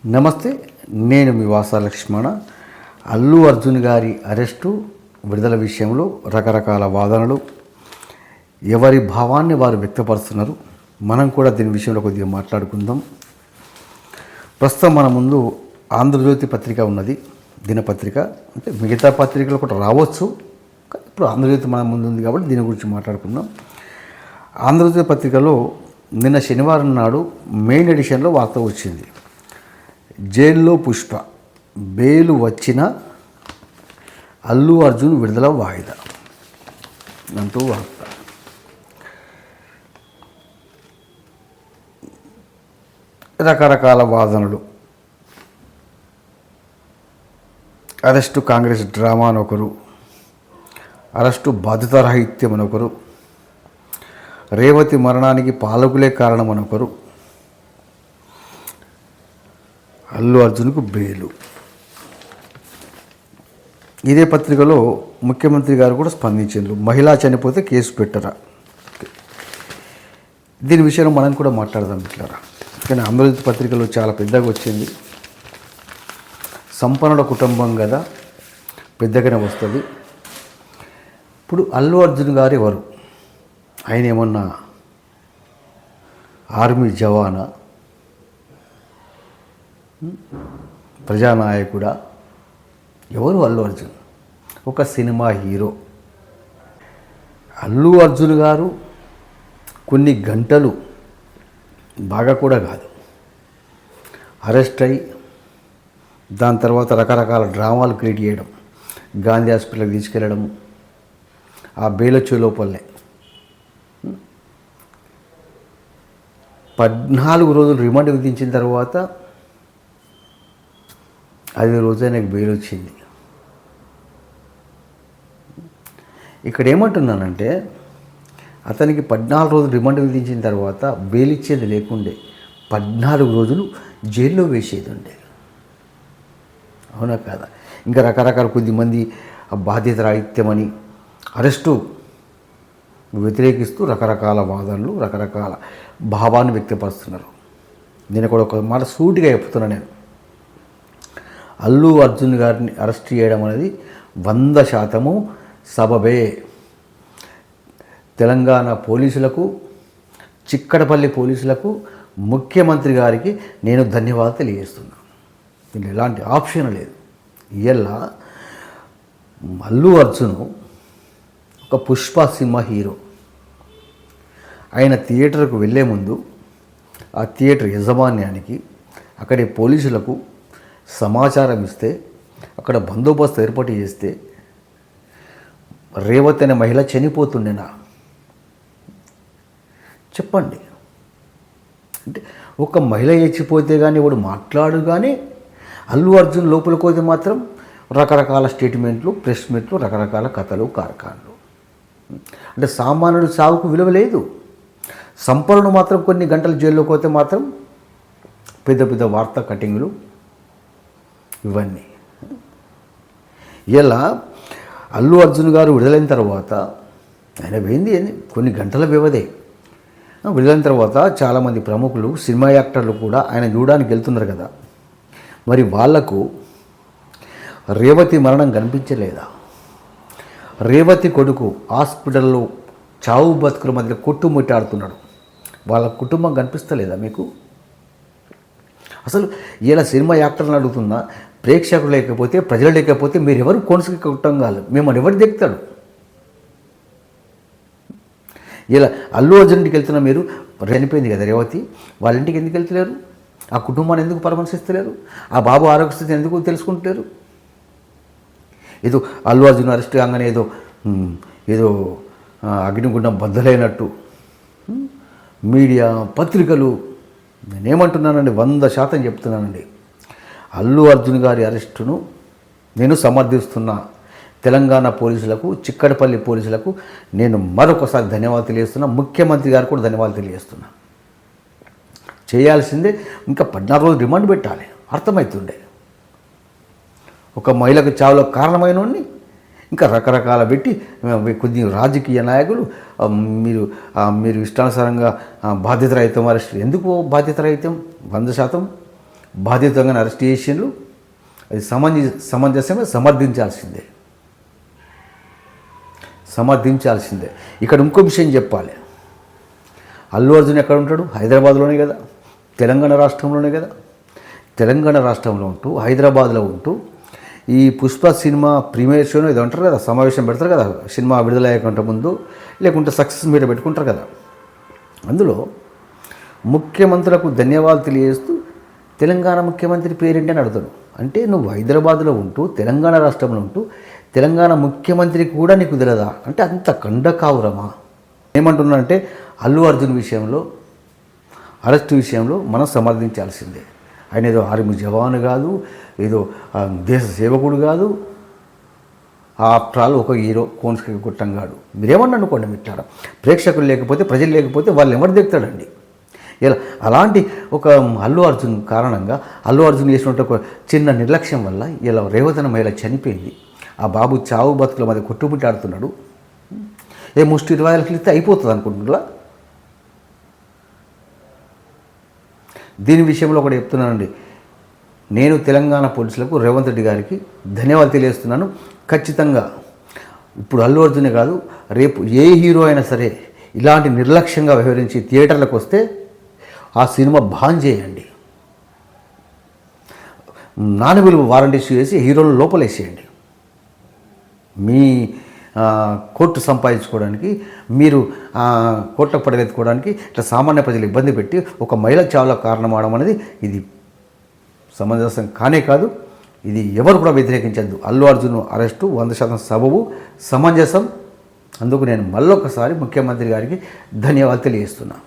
నమస్తే, నేను మీ వాసా లక్ష్మణ. అల్లు అర్జున్ గారి అరెస్టు విడుదల విషయంలో రకరకాల వాదనలు, ఎవరి భావాన్ని వారు వ్యక్తపరుస్తున్నారు. మనం కూడా దీని విషయంలో కొద్దిగా మాట్లాడుకుందాం. ప్రస్తుతం మన ముందు ఆంధ్రజ్యోతి పత్రిక ఉన్నది, దినపత్రిక. అంటే మిగతా పత్రికలు కూడా రావచ్చు, ఇప్పుడు ఆంధ్రజ్యోతి మన ముందు ఉంది కాబట్టి దీని గురించి మాట్లాడుకుందాం. ఆంధ్రజ్యోతి పత్రికలో నిన్న శనివారం నాడు మెయిన్ ఎడిషన్లో వార్త వచ్చింది. జైల్లో పుష్ప, బెయిల్ వచ్చిన అల్లు అర్జున్ విడుదల వాయిదా అంటూ వార్త. రకరకాల వాదనలు. అరెస్టు కాంగ్రెస్ డ్రామా అని ఒకరు, అరెస్టు బాధ్యతారాహిత్యం అని ఒకరు, రేవతి మరణానికి పాలకులే కారణం అని ఒకరు, అల్లు అర్జున్కు బెయిలు. ఇదే పత్రికలో ముఖ్యమంత్రి గారు కూడా స్పందించారు. మహిళ చనిపోతే కేసు పెట్టరా, దీని విషయంలో మనం కూడా మాట్లాడదాం ఇట్లారా. కానీ ఆంధ్రజ్యోతి పత్రికలో చాలా పెద్దగా వచ్చింది. సంపన్నుల కుటుంబం కదా, పెద్దగానే వస్తుంది. ఇప్పుడు అల్లు అర్జున్ గారు ఎవరు? ఆయన ఏమన్నా ఆర్మీ జవానా, ప్రజానాయకుడా? ఎవరు అల్లు అర్జున్? ఒక సినిమా హీరో. అల్లు అర్జున్ గారు కొన్ని గంటలు, బాగా కూడా కాదు, అరెస్ట్ అయ్యి దాని తర్వాత రకరకాల డ్రామాలు క్రియేట్ చేయడం, గాంధీ హాస్పిటల్కి తీసుకెళ్ళడం, ఆ బెయిల్ వచ్చే లోపలనే 14 రోజులు రిమాండ్ విధించిన తర్వాత 5 రోజులు నాకు బెయిల్ వచ్చింది. ఇక్కడ ఏమంటున్నానంటే, అతనికి 14 రోజులు రిమాండ్ విధించిన తర్వాత బెయిల్ ఇచ్చేది లేకుండే 14 రోజులు జైల్లో వేసేది ఉండే. అవునా కాదా? ఇంకా రకరకాల కొద్దిమంది బాధ్యత రాహిత్యమని అరెస్టు వ్యతిరేకిస్తూ రకరకాల వాదనలు, రకరకాల భావాన్ని వ్యక్తపరుస్తున్నారు. నేను కూడా ఒక మాట సూటిగా చెప్తున్నాను. నేను అల్లు అర్జున్ గారిని అరెస్ట్ చేయడం అనేది 100% సబబే. తెలంగాణ పోలీసులకు, చిక్కడపల్లి పోలీసులకు, ముఖ్యమంత్రి గారికి నేను ధన్యవాదాలు తెలియజేస్తున్నాను. దీంట్లో ఎలాంటి ఆప్షన్ లేదు. ఇలా అల్లు అర్జున్ ఒక పుష్ప సినిమా హీరో. ఆయన థియేటర్కు వెళ్ళే ముందు ఆ థియేటర్ యాజమాన్యానికి, అక్కడి పోలీసులకు సమాచారం ఇస్తే, అక్కడ బందోబస్తు ఏర్పాటు చేస్తే రేవతి అనే మహిళ చనిపోతుండేనా? చెప్పండి. అంటే ఒక మహిళ చచ్చిపోతే కానీ వాడు మాట్లాడు, కానీ అల్లు అర్జున్ లోపలికి పోతే మాత్రం రకరకాల స్టేట్మెంట్లు, ప్రెస్ మీట్లు, రకరకాల కథలు, కార్ఖాన్లు. అంటే సామాన్యుడి సావుకు విలువ లేదు. సంపన్నుడు మాత్రం కొన్ని గంటలు జైల్లోకి పోతే మాత్రం పెద్ద పెద్ద వార్తా కటింగ్లు, ఇవన్నీ. ఇలా అల్లు అర్జున్ గారు విడుదలైన తర్వాత, ఆయన పోయింది కొన్ని గంటల వ్యవధే, విడుదలైన తర్వాత చాలామంది ప్రముఖులు, సినిమా యాక్టర్లు కూడా ఆయన చూడడానికి వెళ్తున్నారు కదా. మరి వాళ్లకు రేవతి మరణం కనిపించలేదా? రేవతి కొడుకు హాస్పిటల్లో చావు బతుకుల మధ్య కొట్టుముట్టాడుతున్నాడు. వాళ్ళ కుటుంబం కనిపిస్తలేదా మీకు? అసలు ఇలా సినిమా యాక్టర్లను అడుగుతున్నా, ప్రేక్షకులు లేకపోతే, ప్రజలు లేకపోతే మీరు ఎవరు కొనసాగి కుటుంబాలు మిమ్మల్ని ఎవరు దిగుతాడు? ఇలా అల్లు అర్జున్కి వెళ్తున్నా, మీరు చనిపోయింది కదా రేవతి, వాళ్ళ ఇంటికి ఎందుకు వెళ్తలేరు? ఆ కుటుంబాన్ని ఎందుకు పరామర్శిస్తలేరు? ఆ బాబు ఆరోగ్య స్థితి ఎందుకు తెలుసుకుంటారు? ఏదో అల్లు అర్జున్ అరెస్ట్ కాగానే ఏదో అగ్నిగుండం బద్దలైనట్టు మీడియా, పత్రికలు. నేనేమంటున్నానండి, 100% చెప్తున్నానండి, అల్లు అర్జున్ గారి అరెస్టును నేను సమర్థిస్తున్నా. తెలంగాణ పోలీసులకు, చిక్కడపల్లి పోలీసులకు నేను మరొకసారి ధన్యవాదాలు తెలియజేస్తున్నా. ముఖ్యమంత్రి గారు కూడా ధన్యవాదాలు తెలియజేస్తున్నా. చేయాల్సిందే, ఇంకా 14 రోజులు రిమాండ్ పెట్టాలి. అర్థమవుతుండే ఒక మహిళకు చావులో కారణమైన ఇంకా రకరకాల పెట్టి కొద్ది రాజకీయ నాయకులు మీరు ఇష్టానుసారంగా బాధ్యత రహితం అరెస్ట్. ఎందుకు బాధ్యత రహితం? 100% బాధ్యతగా అరెస్ట్ చేసిండ్రు. అది సమంజసమే, సమర్థించాల్సిందే. ఇక్కడ ఇంకో విషయం చెప్పాలి. అల్లు అర్జున్ ఎక్కడ ఉంటాడు? హైదరాబాద్లోనే కదా, తెలంగాణ రాష్ట్రంలోనే కదా. తెలంగాణ రాష్ట్రంలో ఉంటూ హైదరాబాద్లో ఉంటూ ఈ పుష్ప సినిమా ప్రీమియర్ షోను ఏదో అంటారు కదా, సమావేశం పెడతారు కదా సినిమా విడుదలయ్యేకంటే ముందు, లేకుంటే సక్సెస్ మీట్ పెట్టుకుంటారు కదా. అందులో ముఖ్యమంత్రులకు ధన్యవాదాలు తెలియజేస్తూ తెలంగాణ ముఖ్యమంత్రి పేరేంటి అని అడుగుతాడు. అంటే నువ్వు హైదరాబాద్లో ఉంటూ తెలంగాణ రాష్ట్రంలో ఉంటూ తెలంగాణ ముఖ్యమంత్రి కూడా నీకు తెలియదా అంటే అంత కండకావురమా? ఏమంటున్నానంటే అల్లు అర్జున్ విషయంలో, అరెస్ట్ విషయంలో మనం సమర్థించాల్సిందే. ఆయన ఏదో ఆర్మీ జవాను కాదు, ఏదో దేశ సేవకుడు కాదు, ఆఫ్టర్ ఆల్ ఒక హీరో కోన్స్కి గుట్టంగాడు. మీరేమన్నా అనుకోండి, మిట్టారా ప్రేక్షకులు లేకపోతే, ప్రజలు లేకపోతే వాళ్ళు ఎవరు దిగుతాడండి? ఇలా అలాంటి ఒక అల్లు అర్జున్ కారణంగా, అల్లు అర్జున్ చేసినట్టు ఒక చిన్న నిర్లక్ష్యం వల్ల ఇలా రేవతన మహిళ చనిపోయింది. ఆ బాబు చావు బతుకుల మధ్య కొట్టుమిట్టాడుతున్నాడు. ఏ ముష్టి 20 లక్షలు ఇస్తే అయిపోతుంది అనుకుంటున్నా. దీని విషయంలో కూడా చెప్తున్నానండి, నేను తెలంగాణ పోలీసులకు, రేవంత్ రెడ్డి గారికి ధన్యవాదాలు తెలియజేస్తున్నాను. ఖచ్చితంగా ఇప్పుడు అల్లు అర్జునే కాదు, రేపు ఏ హీరో అయినా సరే ఇలాంటి నిర్లక్ష్యంగా వ్యవహరించి థియేటర్లకు వస్తే ఆ సినిమా బాన్ చేయండి. నానవిలువ వారంటీ ఇష్యూ చేసి హీరోలను లోపలేసేయండి. మీ కోర్టు సంపాదించుకోవడానికి, మీరు కోర్టులకు పడగెత్తుకోవడానికి ఇట్లా సామాన్య ప్రజలు ఇబ్బంది పెట్టి ఒక మహిళ చావుల కారణం అవడం అనేది ఇది సమంజసం కానే కాదు. ఇది ఎవరు కూడా వ్యతిరేకించద్దు. అల్లు అర్జున్ అరెస్టు 100% సబబు, సమంజసం. అందుకు నేను మళ్ళొకసారి ముఖ్యమంత్రి గారికి ధన్యవాదాలు తెలియజేస్తున్నాను.